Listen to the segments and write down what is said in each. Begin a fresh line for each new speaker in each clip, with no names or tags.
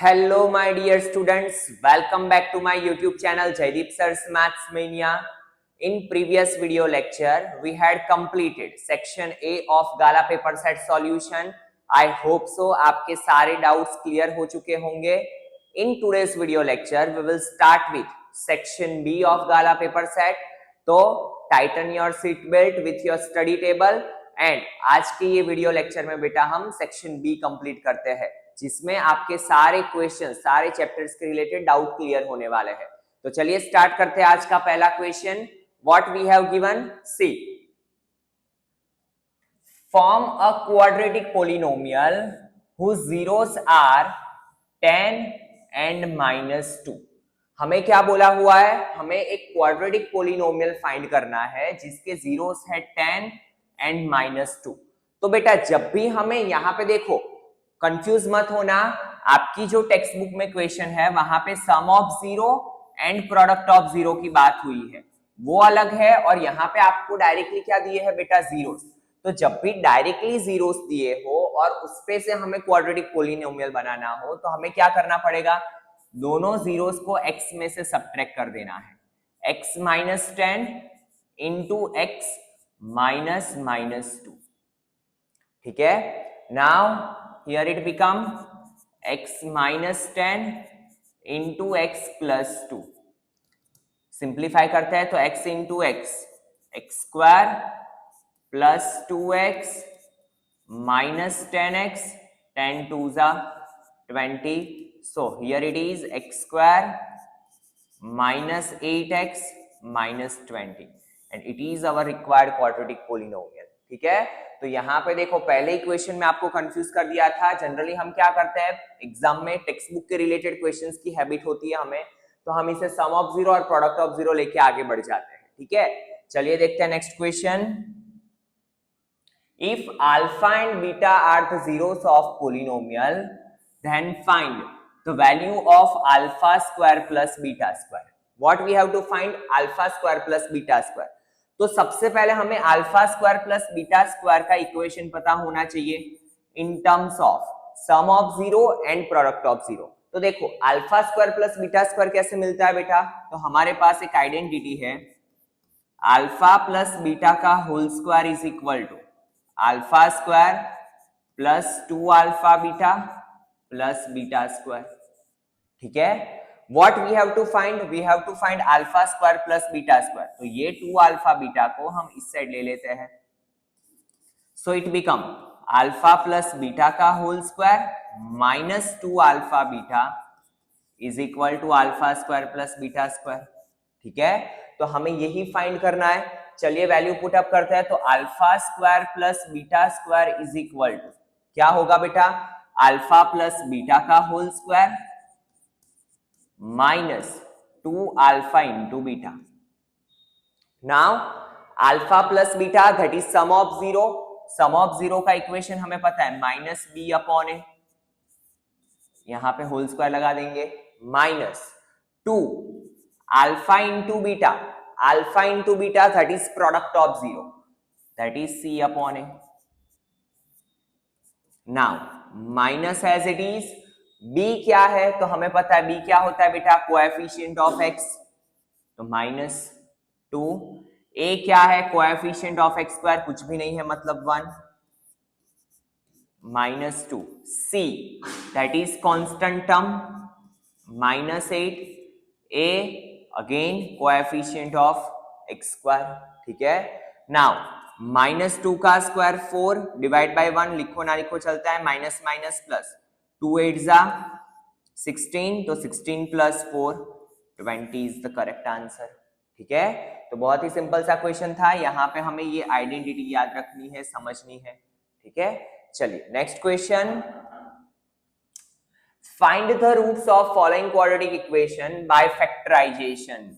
Hello, my dear students. Welcome back to my YouTube channel, Jaideep Sir's Maths Mania. In previous video lecture, we had completed section A of Gala paper set solution. I hope so. आपके सारे doubts clear हो चुके होंगे. In today's video lecture, we will start with section B of Gala paper set. तो tighten your seat belt with your study table. And आज के ये video lecture में बेटा हम section B complete करते हैं, जिसमें आपके सारे क्वेश्चन सारे चैप्टर्स के रिलेटेड डाउट क्लियर होने वाले हैं. तो चलिए स्टार्ट करते हैं आज का पहला question. What we have given, see form a quadratic polynomial whose zeros are 10 and -2. हमें क्या बोला हुआ है, हमें एक क्वाड्रेटिक पोलिनोमियल फाइंड करना है जिसके जीरोस है 10 एंड -2. तो बेटा जब भी हमें यहाँ पे देखो, कंफ्यूज मत होना, आपकी जो टेक्स्ट बुक में क्वेश्चन है वहां पे sum of zero and product of zero की बात हुई है, वो अलग है. और यहाँ पे आपको डायरेक्टली क्या दिए है बेटा, जीरोस. तो जब भी डायरेक्टली जीरोस दिए हो और उसपे से हमें क्वाड्रेटिक पोलिनोमियल बनाना हो तो हमें क्या करना पड़ेगा, दोनों जीरोस को x में से सब्ट्रैक्ट कर देना है. x - 10 into x -2. ठीक है. Now here it become x - 10 into x plus 2. Simplify करते हैं तो x into x, x square plus 2x minus 10x, 10 2s are 20. So here it is x square minus 8x minus 20 and it is our required quadratic polynomial. ठीक है. तो यहाँ पे देखो पहले ही क्वेश्चन में आपको कंफ्यूज कर दिया था. जनरली हम क्या करते हैं एग्जाम में, टेक्स्ट बुक के रिलेटेड क्वेश्चंस की हैबिट होती है हमें, तो हम इसे सम ऑफ जीरो और प्रोडक्ट ऑफ जीरो लेके आगे बढ़ जाते हैं. ठीक है. चलिए देखते हैं next question. If alpha and beta are the zeros of polynomial then find the value of alpha square plus beta square. What we have to find, alpha square plus beta square. तो सबसे पहले हमें alpha square plus beta square का equation पता होना चाहिए in terms of sum of zero and product of zero. तो देखो alpha square plus beta square कैसे मिलता है बेटा, तो हमारे पास एक आइडेंटिटी है, अल्फा प्लस बीटा का whole square is equal to alpha square plus 2 alpha beta plus beta square. ठीक है. What we have to find? We have to find alpha square plus beta square. तो ये 2 alpha beta को हम इस side ले लेते हैं. So it become alpha plus beta का whole square minus 2 alpha beta is equal to alpha square plus beta square. ठीक है. तो हमें यही फाइंड करना है. चलिए वैल्यू पुट अप करते हैं. तो alpha square plus beta square is equal to क्या होगा बेटा, अल्फा प्लस बीटा का whole square minus 2 alpha into beta. Now alpha plus beta that is sum of zero. Sum of zero का equation हमें पता है माइनस b अपॉन ए, यहां पे होल स्क्वायर लगा देंगे, minus 2 alpha into beta. Alpha into beta that is product of zero, that is c upon a. Now minus as it is. b क्या है, तो हमें पता है b क्या होता है बेटा, कोएफिशिएंट ऑफ x, तो -2. a क्या है, कोएफिशिएंट ऑफ x स्क्वायर, कुछ भी नहीं है मतलब 1, -2. c that is constant term -8. a again coefficient of x square. ठीक है. नाउ -2 का स्क्वायर 4 डिवाइड बाय 1, लिखो ना लिखो चलता है, minus minus plus 2 8s are 16, तो 16 plus 4 20 is the correct answer. ठीक है. तो बहुत ही सिंपल सा क्वेश्चन था. यहाँ पे हमें ये आइडेंटिटी याद रखनी है, समझनी है. ठीक है. चलिए next question. Find the roots of following quadratic equation by factorization.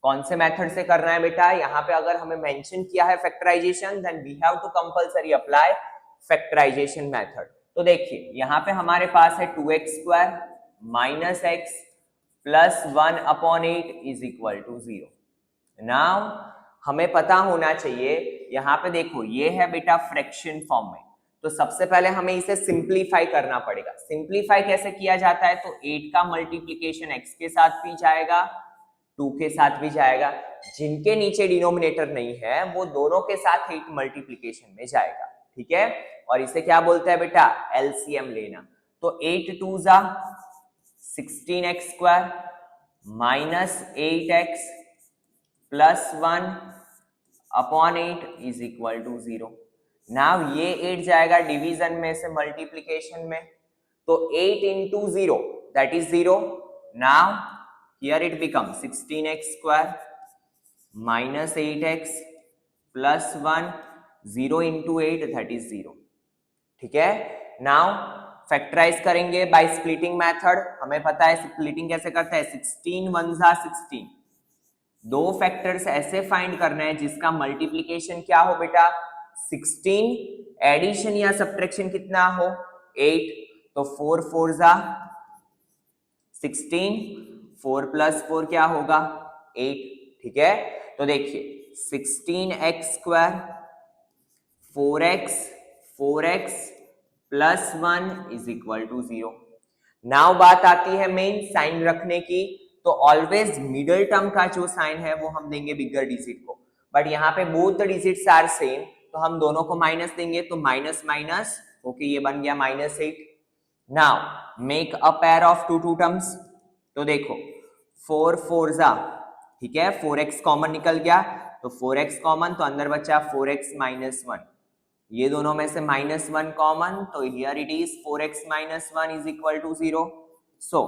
कौन से मेथड से करना है बेटा, यहाँ पे अगर हमें मेंशन किया है factorization then we have to compulsory apply factorization method. तो देखिए यहाँ पे हमारे पास है 2x square minus x plus 1 upon 8 is equal to 0. Now हमें पता होना चाहिए, यहाँ पे देखो ये है बेटा फ्रैक्शन फॉर्म में, तो सबसे पहले हमें इसे सिंप्लीफाई करना पड़ेगा। सिंप्लीफाई कैसे किया जाता है, तो 8 का मल्टीप्लीकेशन x के साथ भी जाएगा, 2 के साथ भी जाएगा, जिनके नीचे डिनोमिनेटर नहीं है वो दोनों के साथ 8 मल्टीप्लीकेशन में जाएगा, ठीक है। और इसे क्या बोलते हैं बेटा, एलसीएम लेना। तो 8 2 जा 16x square minus 8x plus 1 upon 8 is equal to 0। Now ये 8 जाएगा डिवीजन में से मल्टीप्लीकेशन में, तो 8 into 0 that is 0। Now here it become 16x square minus 8x plus 1, 0 into 8 that is 0, ठीक है। नाउ फैक्टराइज करेंगे बाय स्प्लिटिंग मेथड। हमें पता है स्प्लिटिंग कैसे करते हैं, 16 1 जा 16। दो फैक्टर्स ऐसे फाइंड करना है जिसका मल्टीप्लीकेशन क्या हो बेटा, 16, एडिशन या सब्ट्रैक्शन कितना हो, 8। तो 4 4 जा 16, 4 प्लस 4 क्या होगा, 8, ठीक है। तो देखिए 16x square 4x plus 1 is equal to 0। Now बात आती है मेन साइन रखने की। तो ऑलवेज मिडिल टर्म का जो साइन है वो हम देंगे बिगर डिजिट को, बट यहाँ पे बोथ डिजिट्स आर सेम, तो हम दोनों को माइनस देंगे, तो माइनस माइनस ओके ये बन गया -8। Now make a pair of two terms. तो देखो 4 4 जा, ठीक है, 4x कॉमन निकल गया, तो 4x कॉमन, तो अंदर बचा 4x माइनस 1। ये दोनों में से -1 कॉमन, तो here it is 4x minus 1 is equal to 0। So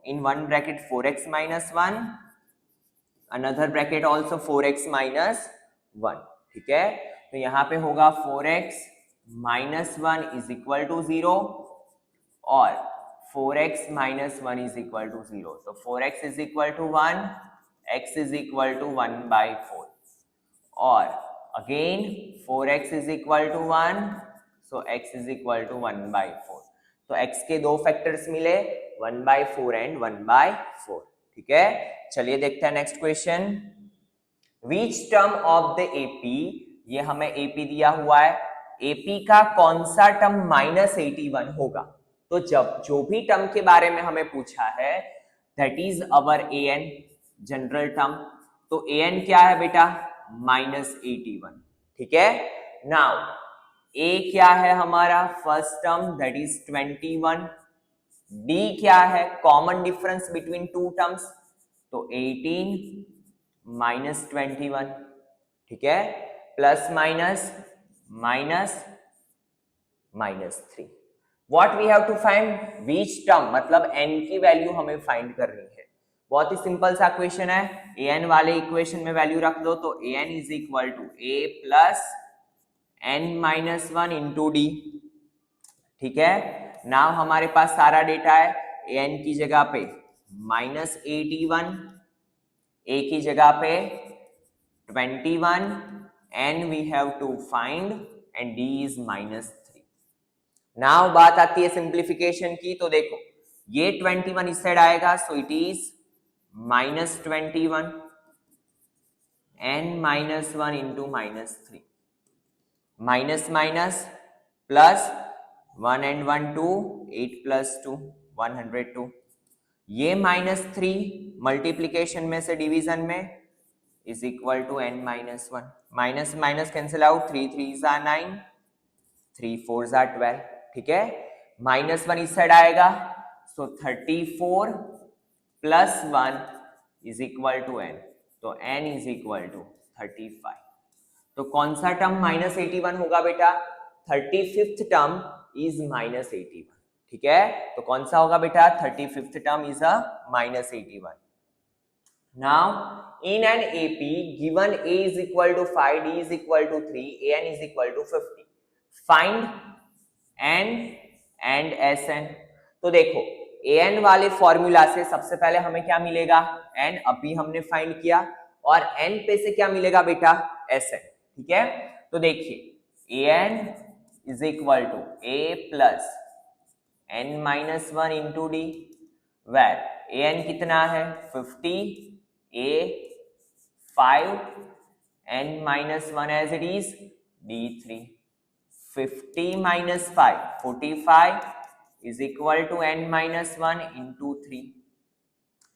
in one bracket 4x minus 1, another bracket also 4x minus 1, ठीक है। तो यहाँ पे होगा 4x minus 1 is equal to 0 और 4x minus 1 is equal to 0। तो 4x is equal to 1, x is equal to 1/4 और again 4x is equal to 1, so x is equal to 1/4। तो x के दो फैक्टर्स मिले 1/4 एंड 1/4, ठीक है। चलिए देखते हैं next question. Which term of the AP, ये हमें एपी दिया हुआ है, एपी का कौन सा टर्म -81 होगा। तो जब जो भी टर्म के बारे में हमें पूछा है that is our an general term. तो an क्या है बेटा, -81, ठीक है। नाउ a क्या है हमारा first term that is 21, d क्या है common difference between two terms, तो 18 -21, ठीक है, plus minus -3। What we have to find, which term, मतलब n की वैल्यू हमें फाइंड करनी है। बहुत ही सिंपल सा क्वेश्चन है, an वाले इक्वेशन में वैल्यू रख दो, तो an is equal to a plus n-1 into d, ठीक है। नाउ हमारे पास सारा डेटा है, an की जगह पे -81, a की जगह पे 21 and we have to find and d is -3। Now बात आती है सिंप्लीफिकेशन की। तो देखो ये 21 इस साइड आएगा, so it is -21 n -1 into -3, minus minus plus 1 and 1 2, 8 plus 2 102। ये -3 मल्टीप्लीकेशन में से डिवीजन में is equal to n -1, minus minus cancel out, 3 3 जा 9, 3 4 जा 12, ठीक है। -1 इस साइड आएगा, so 34 plus 1 is equal to n, तो n इज इक्वल टू 35। तो कौन सा टर्म -81 होगा बेटा, 35th टर्म इज -81, ठीक है। तो कौन सा होगा बेटा, 35th term is a -81। Now in an AP given A is equal to 5, D is equal to 3, AN is equal to 50, find N and SN। तो देखो AN वाले फॉर्मूला से सबसे पहले हमें क्या मिलेगा, N अभी हमने फाइंड किया, और N पे से क्या मिलेगा बेटा, SN, ठीक है। तो देखिए AN is equal to A plus n-1 into d, where AN कितना है 50, A 5 n-1 as it is D3, 50 minus 5, 45 is equal to n minus 1 into 3.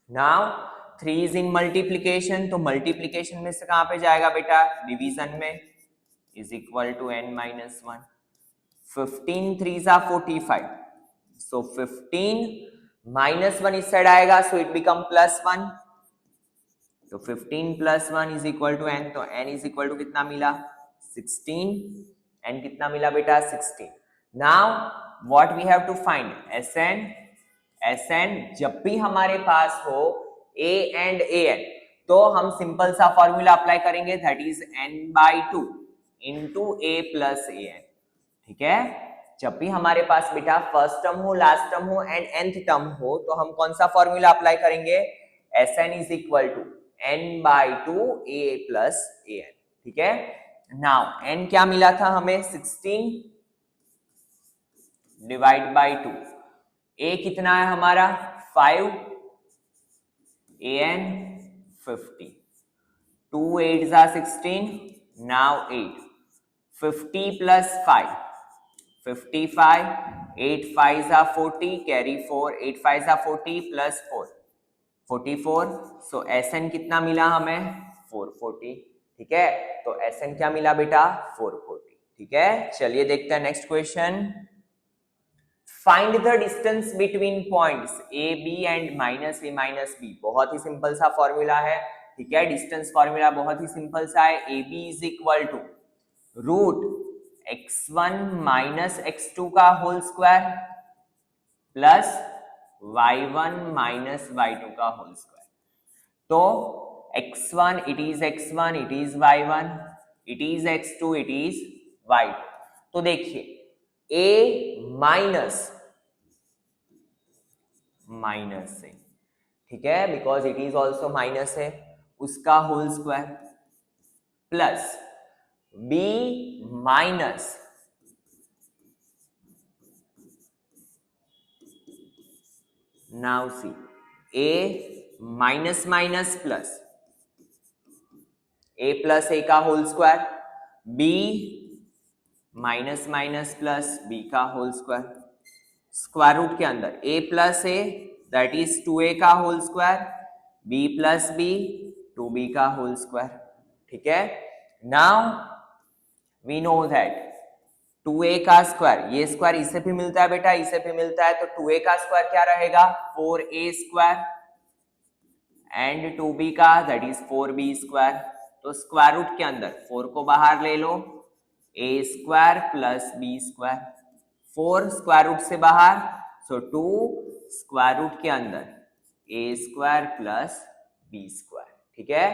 Now 3 is in multiplication, तो multiplication में से कहां पे जाएगा बेटा? डिवीजन में, is equal to n minus 1. 15 3s are 45, so 15 minus 1 इस साइड आएगा, so it become plus 1. तो 15 plus 1 is equal to n, तो n is equal to कितना मिला? 16. n कितना मिला बेटा? 16. Now what we have to find? Sn. Sn जब भी हमारे पास हो a and an, तो हम सिंपल सा फॉर्मूला अप्लाई करेंगे, that is n/2 into a plus an. ठीक है, जब भी हमारे पास बेटा फर्स्ट टर्म हो, लास्ट टर्म हो एंड nth टर्म हो, तो हम कौन सा फॉर्मूला अप्लाई करेंगे? Sn is equal to n/2 a plus an. ठीक है, नाउ n क्या मिला था हमें? 16 डिवाइड बाई 2. a कितना है हमारा? 5, an 50. 2 8s are 16. Now 8. 50 plus 5, 55. 8 5s are 40. Carry 4. 8 5s are 40 plus 4, 44. So Sn कितना मिला हमें? 440. ठीक है, तो Sn क्या मिला बेटा? 440. ठीक है, चलिए देखते हैं next question. Find the distance between points a b and minus a minus b. बहुत ही सिंपल सा फॉर्मूला है. ठीक है, डिस्टेंस फॉर्मूला बहुत ही सिंपल सा है. A B is equal to root x1 minus x2 का whole square plus y1 minus y2 का होल स्क्वायर. तो x1 it is x1, it is y1, it is x2, it is y2. तो देखिए a minus minus है, ठीक है, because it is also minus है, उसका whole square plus b minus now see a minus minus plus a plus a का whole square, b minus minus plus b का whole square, square root के अंदर a plus a that is 2a का whole square, b plus b 2b का whole square. ठीक है, now we know that 2a का square, ये square इससे भी मिलता है बेटा, इससे भी मिलता है, तो 2a का स्क्वायर क्या रहेगा? 4a स्क्वायर एंड 2b का दैट इज 4b स्क्वायर. तो स्क्वायर रूट के अंदर 4 को बाहर ले लो, a square plus b square, 4 square root से बाहर, सो 2 स्क्वायर रूट के अंदर a square plus b square. ठीक है,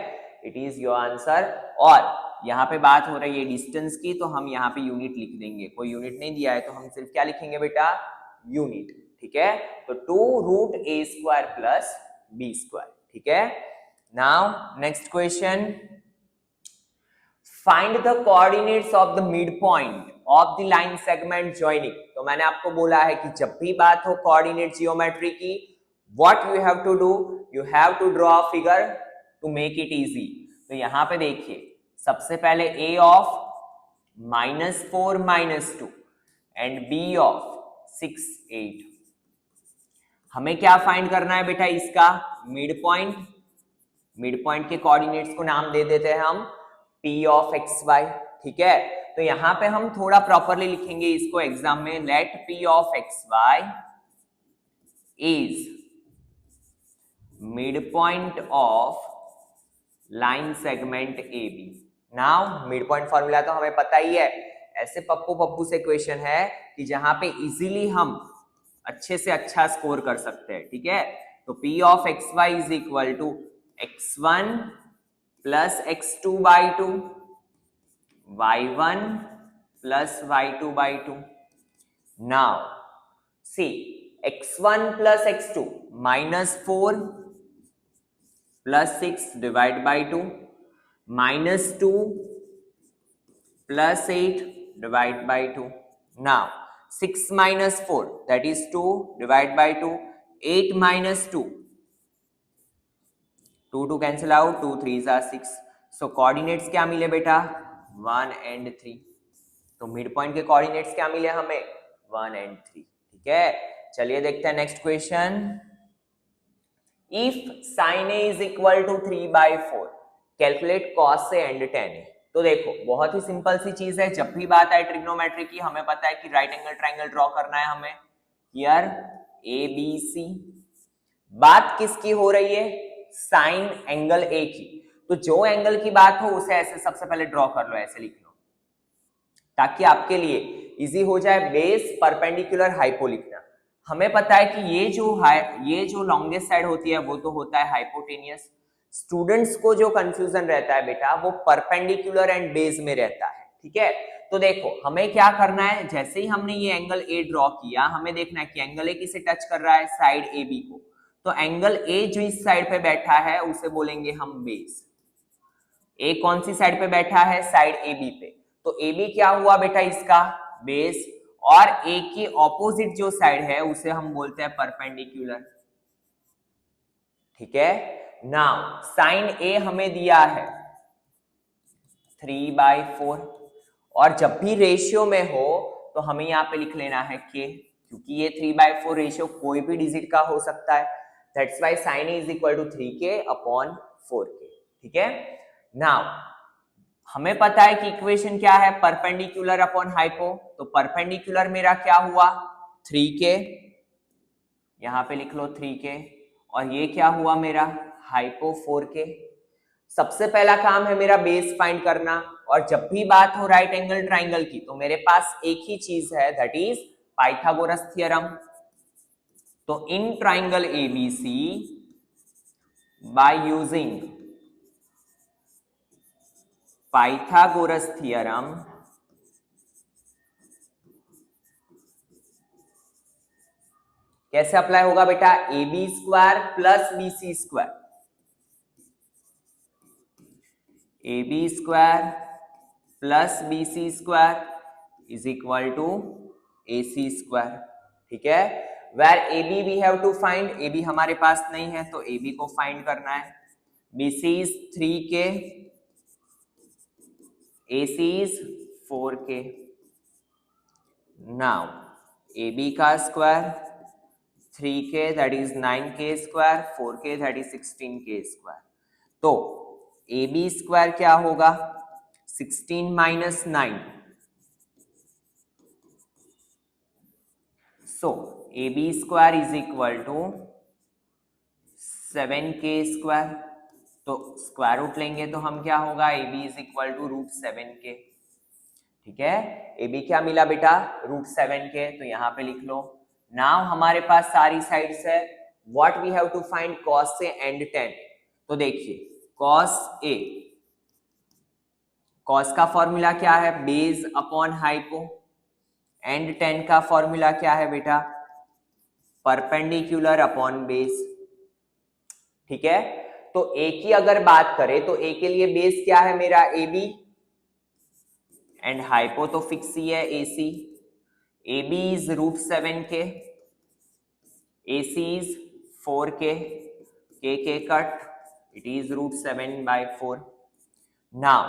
इट इज योर आंसर. और यहाँ पे बात हो रही है डिस्टेंस की, तो हम यहाँ पे यूनिट लिख देंगे. कोई यूनिट नहीं दिया है तो हम सिर्फ क्या लिखेंगे बेटा? यूनिट. ठीक है, तो 2 root a square plus b square. ठीक है, now next question. Find the coordinates of the mid point of the line segment joining. तो मैंने आपको बोला है कि जब भी बात हो कोऑर्डिनेट जियोमेट्री की, what you have to do, you have to draw a figure to make it easy. तो यहां पे देखिए, सबसे पहले a of -4 -2 and b of 6 8. हमें क्या फाइंड करना है बेटा? इसका मिड पॉइंट. मिड पॉइंट के कोऑर्डिनेट्स को नाम दे देते हैं हम p ऑफ xy. ठीक है, तो यहां पे हम थोड़ा प्रॉपरली लिखेंगे इसको एग्जाम में. Let p of xy is mid point of line segment AB. Now mid point formula तो हमें पता ही है. ऐसे पप्पू से क्वेश्चन है कि जहां पे इजीली हम अच्छे से अच्छा स्कोर कर सकते हैं. ठीक है, तो p of xy is equal to x1 plus x2 by 2, y1 plus y2 by 2. Now see x1 plus x2 -4 plus 6 divide by 2, -2 plus 8 divide by 2. Now 6 minus 4 that is 2 divide by 2, 8 minus 2, 2 cancel out, 2 3s are 6. so coordinates क्या मिले बेटा? 1 and 3. तो mid point के coordinates क्या मिले हमें 1 and 3। ठीक है, चलिए देखते हैं next question. If sin a is equal to 3/4 calculate cos a and tan a। तो देखो बहुत ही सिंपल सी चीज है, जब भी बात आए ट्रिग्नोमेट्री की हमें पता है कि राइट एंगल ट्राइंगल ड्रॉ करना है हमें। हियर ABC, बात किसकी हो रही है साइन एंगल ए की, तो जो एंगल की बात हो उसे ऐसे सबसे पहले ड्रॉ कर लो, ऐसे लिख लो ताकि आपके लिए इजी हो जाए। बेस परपेंडिकुलर हाइपो लिखना, हमें पता है कि ये जो लॉन्गेस्ट साइड होती है वो तो होता है हाइपोटेनियस। स्टूडेंट्स को जो कंफ्यूजन रहता है बेटा वो परपेंडिकुलर एंड बेस में रहता है। ठीक है, तो देखो हमें क्या करना है, जैसे ही हमने ये एंगल ए ड्रॉ किया हमें देखना है कि एंगल ए किसे टच कर रहा है साइड ए बी को। तो एंगल ए जो इस साइड पे बैठा है उसे बोलेंगे हम बेस। ए कौन सी साइड पे बैठा है साइड ए बी पे, तो ए बी क्या हुआ बेटा इसका बेस, और ए की ऑपोजिट जो साइड है उसे हम बोलते हैं परपेंडिकुलर। ठीक है, नाउ साइन ए हमें दिया है 3/4, और जब भी रेशियो में हो तो हमें यहां पे लिख लेना है के, क्योंकि ये 3/4 रेशियो कोई भी डिजिट का हो सकता है। That's why sine A is equal to 3k/4k। ठीक है, नाउ हमें पता है कि इक्वेशन क्या है परपेंडिकुलर अपॉन हाइपो, तो परपेंडिकुलर मेरा क्या हुआ 3k, यहां पे लिख लो 3k, और ये क्या हुआ मेरा हाइपो 4k। सबसे पहला काम है मेरा बेस फाइंड करना, और जब भी बात हो राइट एंगल ट्राइंगल की तो मेरे पास एक ही चीज है दैट इज पाइथागोरस थ्योरम। तो in triangle ABC by using Pythagoras theorem कैसे अप्लाई होगा बेटा, A B square plus B C square, A B square plus B C square is equal to A C square. ठीक है, where A B we have to find, A B हमारे पास नहीं है तो ए बी को find करना है। B C is 3k, A C is 4k। Now A B का square 3k that is 9k square, 4k that is 16k square. तो ए बी स्क्वायर क्या होगा 16 minus 9, so A B square is equal to 7k square. तो square root लेंगे तो हम क्या होगा A B is equal to √7k। ठीक है, ए बी क्या मिला बेटा √7k, तो यहां पे लिख लो। नाउ हमारे पास सारी साइड्स है, what we have to find cos A and tan। तो देखिए cos A, cos का फॉर्मूला क्या है base upon hypo, and tan का फॉर्मूला क्या है बेटा परपेंडिकुलर अपॉन बेस। ठीक है, तो A की अगर बात करें तो A के लिए बेस क्या है मेरा ए बी, एंड हाइपो तो फिक्स ही है AC। AB is √7k, AC is 4k, k cut, it is √7/4। Now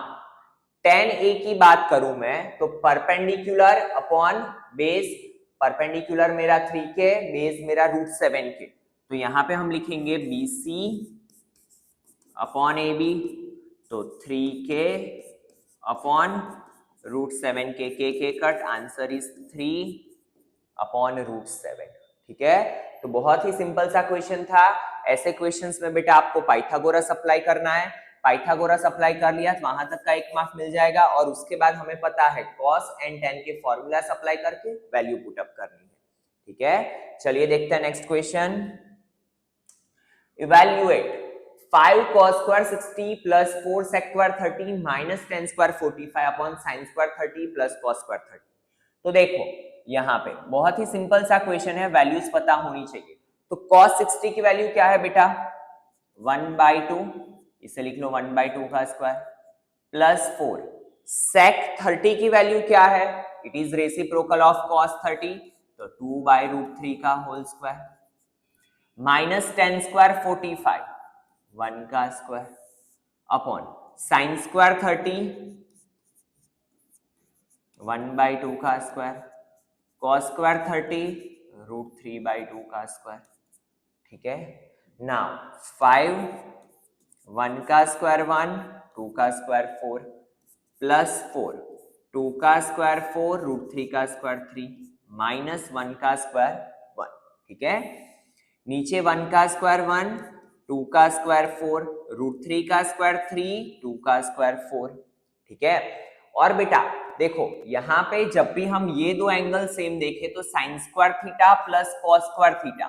tan A की बात करूं मैं तो परपेंडिकुलर अपॉन बेस, परपेंडिकुलर मेरा 3k, बेस मेरा √7k, तो यहां पे हम लिखेंगे BC अपॉन AB, तो 3k upon √7k, k cut, answer is 3/√7। ठीक है, तो बहुत ही सिंपल सा क्वेश्चन था। ऐसे क्वेश्चंस में बेटा आपको पाइथागोरस अप्लाई करना है, पाइथागोरस अप्लाई कर लिया तो वहां तक का 1 मार्क मिल जाएगा, और उसके बाद हमें पता है cos एंड tan के फॉर्मूलास अप्लाई करके वैल्यू पुट अप करनी है। ठीक है, चलिए देखते हैं next question. Evaluate 5 cos square 60 plus 4 sec square 30 minus 10 square 45 upon sin square 30 plus cos square 30। तो देखो यहां पे बहुत ही सिंपल सा क्वेश्चन है, वैल्यूज पता होनी चाहिए। तो cos 60 की वैल्यू क्या है बेटा 1/2, इसे लिख लो 1/2 का स्क्वायर, प्लस 4 sec 30 की वैल्यू क्या है, it is reciprocal of cos 30, तो 2/√3 का होल स्क्वायर, माइनस 10 स्क्वायर 45, 1 का स्क्वायर, अपॉन साइन स्क्वायर 30 1/2 का स्क्वायर, cos स्क्वायर 30 √3/2 का स्क्वायर, ठीक है। नाउ 5, 1 का स्क्वायर 1, 2 का स्क्वायर 4 प्लस 4, 2 का स्क्वायर 4 √3 का स्क्वायर 3 माइनस 1 का स्क्वायर 1, ठीक है। नीचे 1 का स्क्वायर 1, 2 का स्क्वायर 4 √3 का स्क्वायर 3, 2 का स्क्वायर 4, ठीक है। और बेटा देखो यहां पे जब भी हम ये दो एंगल सेम देखें तो sine square theta plus cos square theta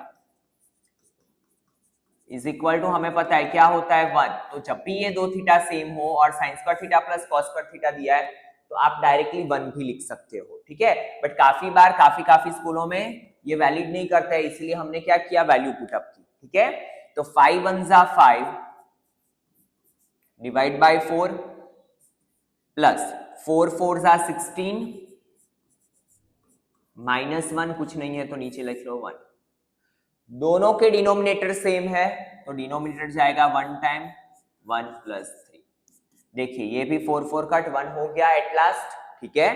is equal to हमें पता है क्या होता है 1। तो जब भी ये दो थीटा सेम हो और sign square theta plus cos square theta दिया है तो आप डायरेक्टली 1 भी लिख सकते हो, ठीक है। बट काफी बार काफी स्कूलों में ये वैलिड नहीं करता है, इसलिए हमने क्या किया, वैल्यू पुटअप की, ठीक है। तो 5 1 जा 5 डिवाइड बाय 4 प्लस 4 4 जा 16 माइनस 1 कुछ नहीं है तो नीचे लिख लो 1। दोनों के डिनोमिनेटर सेम है तो डिनोमिनेटर जाएगा 1 टाइम 1 प्लस 3। देखिए ये भी 4 4 कट 1 हो गया एट लास्ट, ठीक है।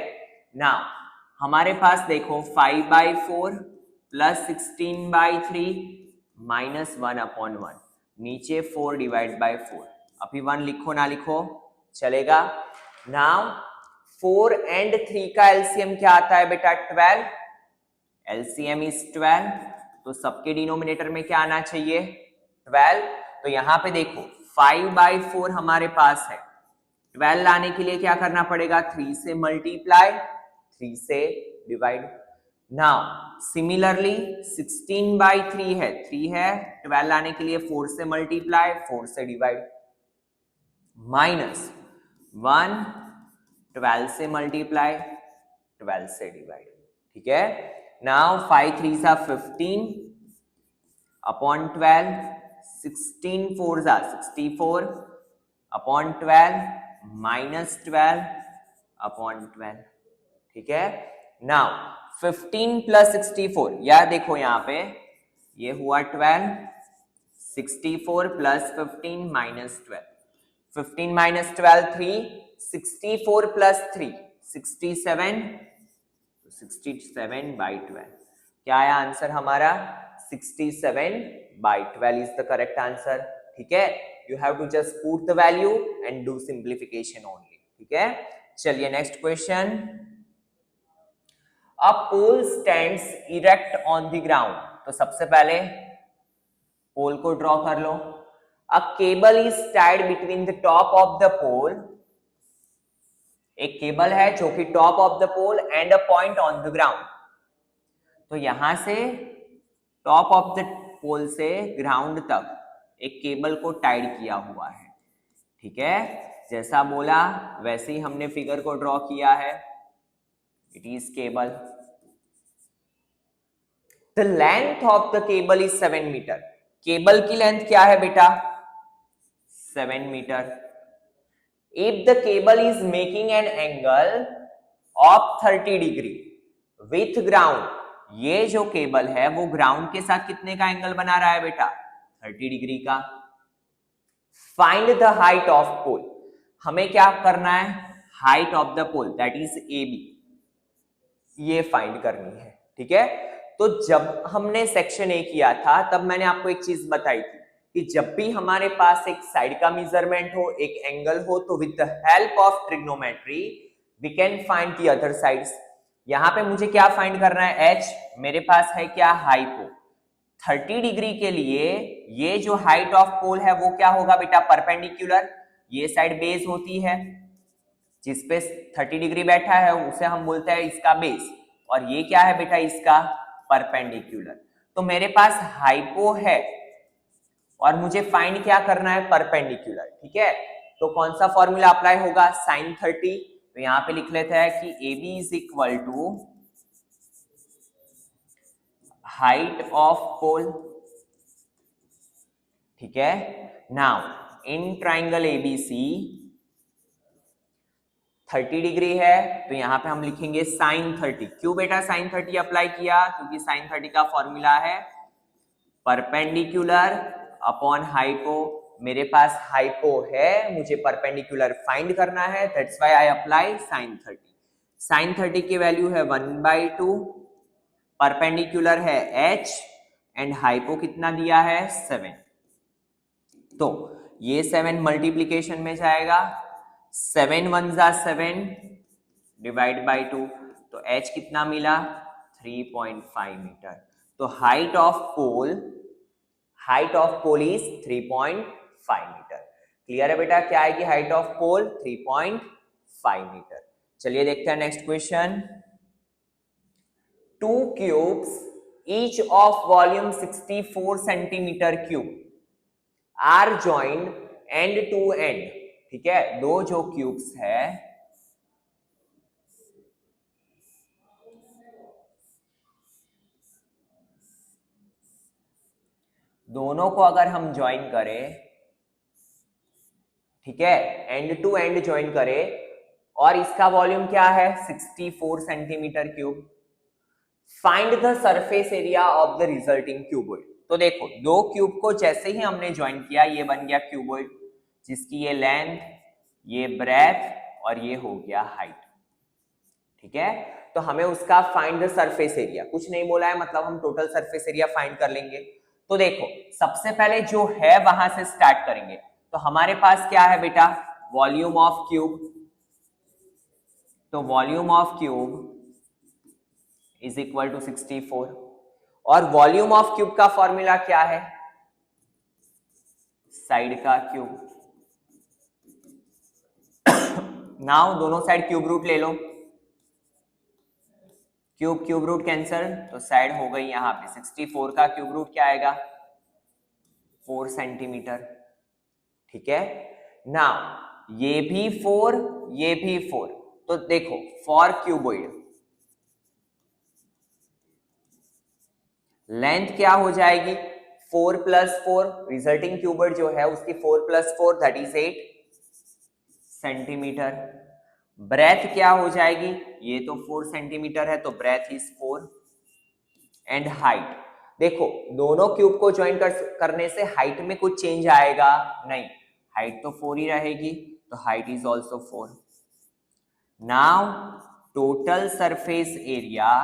नाउ हमारे पास देखो 5/4 प्लस 16/3 माइनस 1/1, नीचे 4 डिवाइड बाय 4। अभी 1 लिखो ना लिखो चलेगा। नाउ 4 एंड 3 का एलसीएम क्या आता है बेटा, 12। एलसीएम इज 12, तो सबके डिनोमिनेटर में क्या आना चाहिए, 12। तो यहां पे देखो 5/4 हमारे पास है, 12 लाने के लिए क्या करना पड़ेगा, 3 से मल्टीप्लाई 3 से डिवाइड। नाउ सिमिलरली 16/3 है, 3 है, 12 लाने के लिए 4 से मल्टीप्लाई 4 से डिवाइड माइनस 1 12 से मल्टीप्लाई 12 से डिवाइड, ठीक है। नाउ 5 3 जा 15 अपॉन 12, 16 4 जा 64 अपॉन 12 माइनस 12 अपॉन 12, ठीक है। नाउ 15 प्लस 64, या देखो यहां पे ये हुआ 12, 64 प्लस 15 माइनस 12, 15 माइनस 12 3, 64 प्लस 3 67, 67/12 क्या आया आंसर हमारा, 67/12 इज द करेक्ट आंसर, ठीक है। You have to just put the value and do simplification only, ठीक है। चलिए next question. A pole stands erect on the ground, तो सबसे पहले पोल को ड्रॉ कर लो। A cable is tied between the top of the pole, एक केबल है जो कि top of the pole and a point on the ground. तो यहां से टॉप ऑफ द पोल से ग्राउंड तक एक केबल को टाइड किया हुआ है, ठीक है। जैसा बोला वैसे ही हमने फिगर को ड्रॉ किया है, it is cable. The length of the cable is 7 metre, cable की लेंथ क्या है बेटा, 7 metre. If the cable is making an angle of 30 degree with ground, ये जो केबल है वो ग्राउंड के साथ कितने का एंगल बना रहा है बेटा, 30 डिग्री का। Find the height of pole, हमें क्या करना है, height of the pole that is A B, ये फाइंड करनी है, ठीक है। तो जब हमने सेक्शन ए किया था तब मैंने आपको एक चीज बताई थी कि जब भी हमारे पास एक साइड का मेजरमेंट हो, एक एंगल हो, तो with the help of trigonometry we can find the other sides. यहां पे मुझे क्या फाइंड करना है, एच, मेरे पास है क्या, हाइपो। 30 डिग्री के लिए ये जो हाइट ऑफ पोल है वो क्या होगा बेटा, परपेंडिकुलर, ये साइड बेस होती है, जिसपे 30 डिग्री बैठा है उसे हम बोलते हैं इसका बेस, और ये क्या है बेटा, इसका परपेंडिकुलर। तो मेरे पास हाइपो है और मुझे फाइंड क्या करना है, परपेंडिकुलर, ठीक है। तो कौन सा फॉर्मूला अप्लाई होगा, साइन 30। तो यहां पे लिख लेते हैं कि A B is equal to height of pole, ठीक है। Now in triangle ABC 30 degree है तो यहां पे हम लिखेंगे साइन 30। क्यों बेटा साइन 30 अप्लाई किया, क्योंकि साइन 30 का फॉर्मूला है परपेंडिकुलर अपॉन हाइपो। मेरे पास हाइपो है, मुझे परपेंडिकुलर फाइंड करना है, that's why I apply sine 30। Sine 30 की वैल्यू है 1/2, परपेंडिकुलर है h एंड हाइपो कितना दिया है 7। तो ये 7 मल्टीप्लीकेशन में जाएगा, 7 1 जा 7 डिवाइड बाई 2, तो h कितना मिला 3.5 मीटर। तो height of pole is 3.5 metre. Clear है बेटा, क्या है कि हाइट ऑफ पोल 3.5 मीटर। चलिए देखते हैं next question. 2 cubes each of volume 64 centimeter cube are joined end to end। ठीक है, दो जो क्यूब्स है दोनों को अगर हम ज्वाइन करें, ठीक है, एंड टू एंड ज्वाइन करें, और इसका वॉल्यूम क्या है 64 centimetre cube. Find the surface area of the resulting cuboid. तो देखो, दो क्यूब को जैसे ही हमने ज्वाइन किया, ये बन गया क्यूबॉइड, जिसकी ये लेंथ, ये ब्रेथ और ये हो गया हाइट। ठीक है, तो हमें उसका फाइंड द सरफेस एरिया, कुछ नहीं बोला है, मतलब हम टोटल सरफेस एरिया फाइंड कर लेंगे। तो देखो, सबसे पहले जो है वहां से स्टार्ट करेंगे। तो हमारे पास क्या है बेटा, वॉल्यूम ऑफ क्यूब। तो volume of cube is equal to 64, और वॉल्यूम ऑफ क्यूब का फॉर्मूला क्या है, साइड का क्यूब। नाउ दोनों साइड क्यूब रूट ले लो, क्यूब रूट कैंसल, तो साइड हो गई यहां पे 64 का क्यूब रूट क्या आएगा 4 सेंटीमीटर। ठीक है, नाउ ये भी 4, ये भी 4। तो देखो, फॉर क्यूबॉइड लेंथ क्या हो जाएगी 4 + 4, रिजल्टिंग क्यूबॉइड जो है उसकी 4 + 4 दैट इज 8 सेंटीमीटर। ब्रेथ क्या हो जाएगी, ये तो 4 सेंटीमीटर है, तो ब्रेथ इज 4। एंड हाइट, देखो दोनों क्यूब को ज्वाइन करने से हाइट में कुछ चेंज आएगा नहीं, हाइट तो 4 ही रहेगी, तो height is also 4। Now total surface area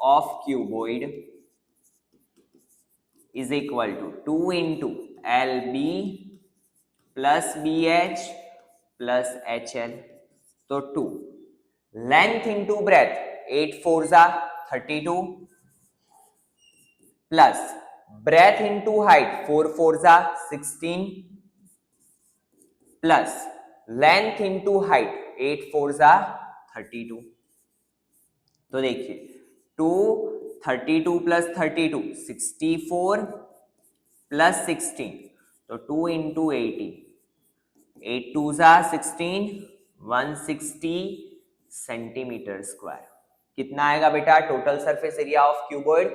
of cuboid is equal to 2 into LB plus BH plus HL। तो 2 लेंथ इंटू ब्रेथ, 8 4 जा 32 प्लस ब्रेथ इंटू हाइट 4 4 जा 16 प्लस लेंथ इंटू हाइट 8 4 जा 32। तो देखिए 2 32 प्लस 32 64 प्लस 16, तो 2 into 80, 8 2 जा 16, 160 centimetre square. कितना आएगा बेटा total surface area of cuboid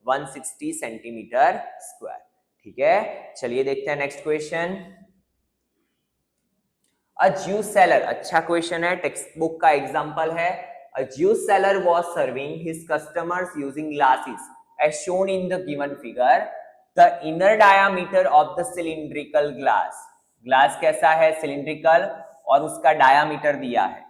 160 centimetre square. ठीक है, चलिए देखते हैं नेक्स्ट क्वेश्चन। अ ज्यूस सेलर, अच्छा क्वेश्चन है, टेक्स्ट बुक का एग्जांपल है। A juice seller was serving his customers using glasses as shown in the given figure. The inner diameter of the cylindrical glass, glass कैसा है cylindrical, और उसका diameter दिया है।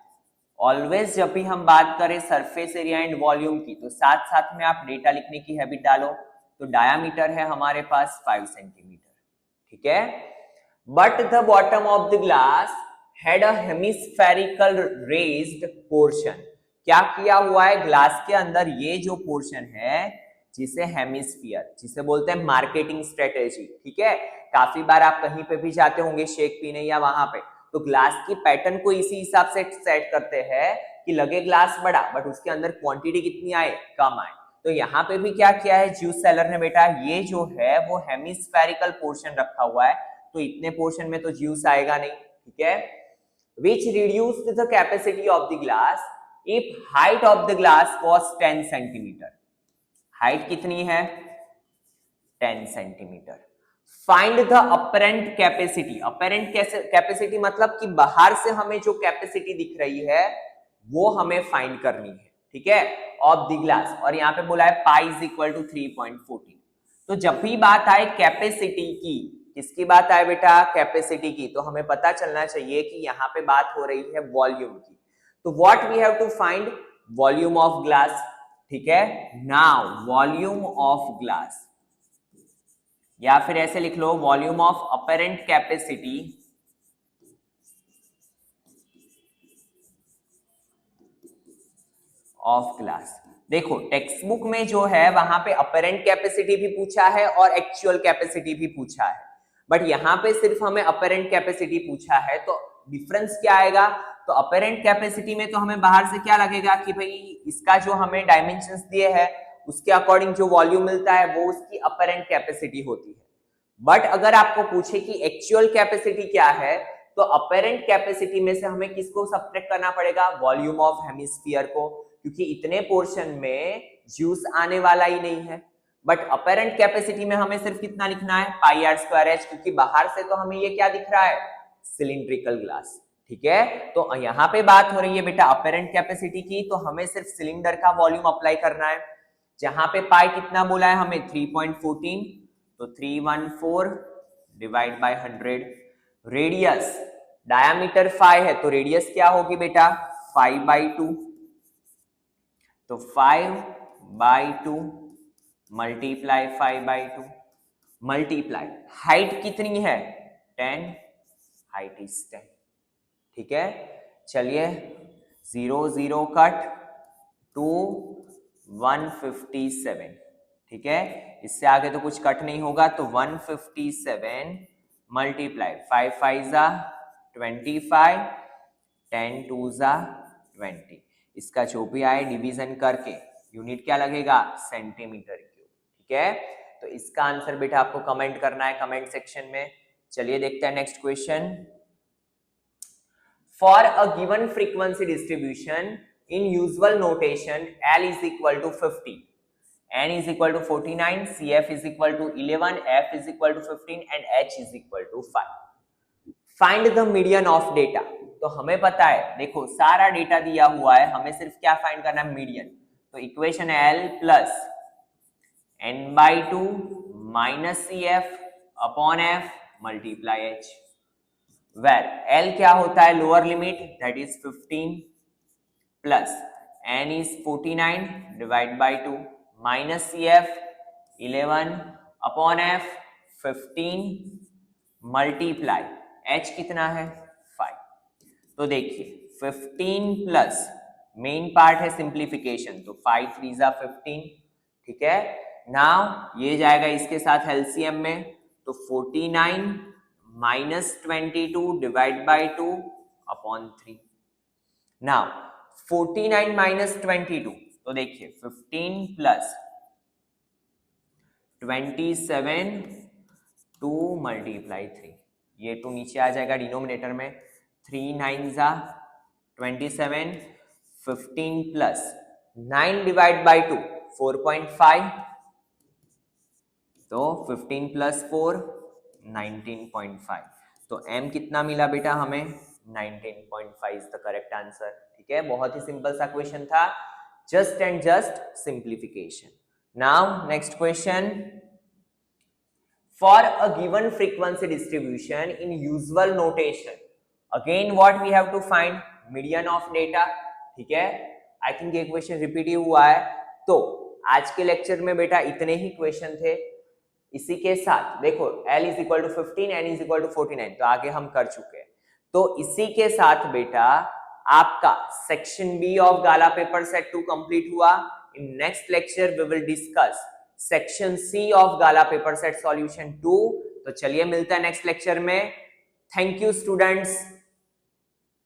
ऑलवेज जब भी हम बात करें सरफेस एरिया एंड वॉल्यूम की, तो साथ साथ में आप डेटा लिखने की हैबिट डालो। तो डायामीटर है हमारे पास 5 सेंटीमीटर। ठीक है, but the bottom of the glass had a hemispherical raised portion. क्या किया हुआ है, ग्लास के अंदर ये जो पोर्शन है जिसे हेमिस्फीयर, जिसे बोलते हैं मार्केटिंग स्ट्रेटेजी। ठीक है, काफी बार आप कहीं पे भी जाते होंगे शेक पीने या वहां पे, तो ग्लास की पैटर्न को इसी हिसाब से सेट करते हैं कि लगे ग्लास बड़ा बट उसके अंदर क्वांटिटी कितनी आए, कम आए। तो यहाँ पे भी क्या किया है ज्यूस सेलर ने बेटा, ये जो है वो हेमिस्फेरिकल पोर्शन रखा हुआ है, तो इतने पोर्शन में तो ज्यूस आएगा नहीं। ठीक है, which reduced the capacity of the glass if height of the glass was 10 centimeter। Height कितनी है 10 centimetre. Find the apparent capacity, apparent capacity मतलब कि बाहर से हमें जो कैपेसिटी दिख रही है वो हमें फाइंड करनी है। ठीक है, ऑफ द ग्लास, और यहाँ पे बोला है पाई इज इक्वल टू 3.14। तो जब भी बात आए कैपेसिटी की, किसकी बात आए बेटा कैपेसिटी की, तो हमें पता चलना चाहिए कि यहाँ पे बात हो रही है वॉल्यूम की। तो what we have to find volume of glass, ठीक है। नाउ वॉल्यूम ऑफ ग्लास, या फिर ऐसे लिख low volume of apparent capacity of glass. देखो टेक्स्ट बुक में जो है वहां पे अपरेंट कैपेसिटी भी पूछा है और एक्चुअल कैपेसिटी भी पूछा है, बट यहाँ पे सिर्फ हमें अपरेंट कैपेसिटी पूछा है। तो डिफरेंस क्या आएगा, तो अपरेंट कैपेसिटी में तो हमें बाहर से क्या लगेगा कि भाई इसका जो हमें डायमेंशंस दिए हैं उसके अकॉर्डिंग जो वॉल्यूम मिलता है वो उसकी अपरेंट कैपेसिटी होती है। बट अगर आपको पूछे कि एक्चुअल कैपेसिटी क्या है, तो अपरेंट कैपेसिटी में से हमें किसको सब्ट्रैक्ट करना पड़ेगा, वॉल्यूम ऑफ हेमिस्फीयर को, क्योंकि इतने पोर्शन में ज्यूस आने वाला ही नहीं है। बट अपरेंट कैपेसिटी में हमें सिर्फ कितना लिखना है, पाई आर स्क्वायर एच, क्योंकि बाहर से तो हमें ये क्या दिख रहा है, सिलिंड्रिकल ग्लास, ठीक है। तो यहाँ पे बात हो रही है बेटा अपरेंट कैपेसिटी की, तो हमें सिर्फ सिलेंडर का वॉल्यूम अप्लाई करना है। जहां पे पाई कितना बोला है हमें 3.14, तो 314 डिवाइड बाय 100। रेडियस डायामीटर 5 है तो रेडियस क्या होगी बेटा 5/2, तो 5/2 मल्टीप्लाई 5/2 मल्टीप्लाई हाइट कितनी है 10, हाइट इज 10, ठीक है। चलिए 0 0 कट टू 157, ठीक है। इससे आगे तो कुछ कट नहीं होगा, तो 157 मल्टीप्लाई 5 5 जा 25, 10 2 जा 20। इसका जो भी आए डिवीजन करके यूनिट क्या लगेगा, सेंटीमीटर क्यूब, ठीक है। तो इसका आंसर बेटा आपको कमेंट करना है कमेंट सेक्शन में। चलिए देखते हैं next question. For a given frequency distribution in usual notation L is equal to 50, N is equal to 49, CF is equal to 11, F is equal to 15 and H is equal to 5. Find the median of data. तो हमें पता है, देखो सारा data दिया हुआ है, हमें सिर्फ क्या फाइंड करना है, मीडियन। तो इक्वेशन है L plus N/2 minus CF upon F multiply H, where L क्या होता है, lower limit that is 15 plus N is 49 divide by 2 minus CF 11 upon F 15 multiply H कितना है 5। तो देखिए 15 प्लस मेन पार्ट है सिंप्लीफिकेशन, तो 5 3 जा 15, ठीक है। नाउ ये जाएगा इसके साथ एलसीएम में, तो 49 minus 22 divide by 2 upon 3। Now 49 minus 22, तो देखिए 15 प्लस 27 2 मल्टीप्लाई 3, ये 2 नीचे आ जाएगा डिनोमिनेटर में, 3 9 जा 27, 15 प्लस 9 डिवाइड बाई 2 4.5, तो 15 प्लस 4 19.5। तो m कितना मिला बेटा हमें 19.5 इज द करेक्ट आंसर, ठीक है। बहुत ही सिंपल सा क्वेश्चन था, just and just simplification. Now next question, for a given frequency distribution in usual notation, again what we have to find median of data, ठीक है। आई थिंक ये question repeat ही हुआ है। तो आज के लेक्चर में बेटा इतने ही क्वेश्चन थे। इसी के साथ देखो L is equal to 15, N is equal to 49, तो आगे हम कर चुके हैं। तो इसी के साथ बेटा आपका section B of Gala paper set 2 complete हुआ। In next lecture we will discuss section C of Gala paper set solution 2। तो चलिए मिलता है नेक्स्ट लेक्चर में। Thank you students.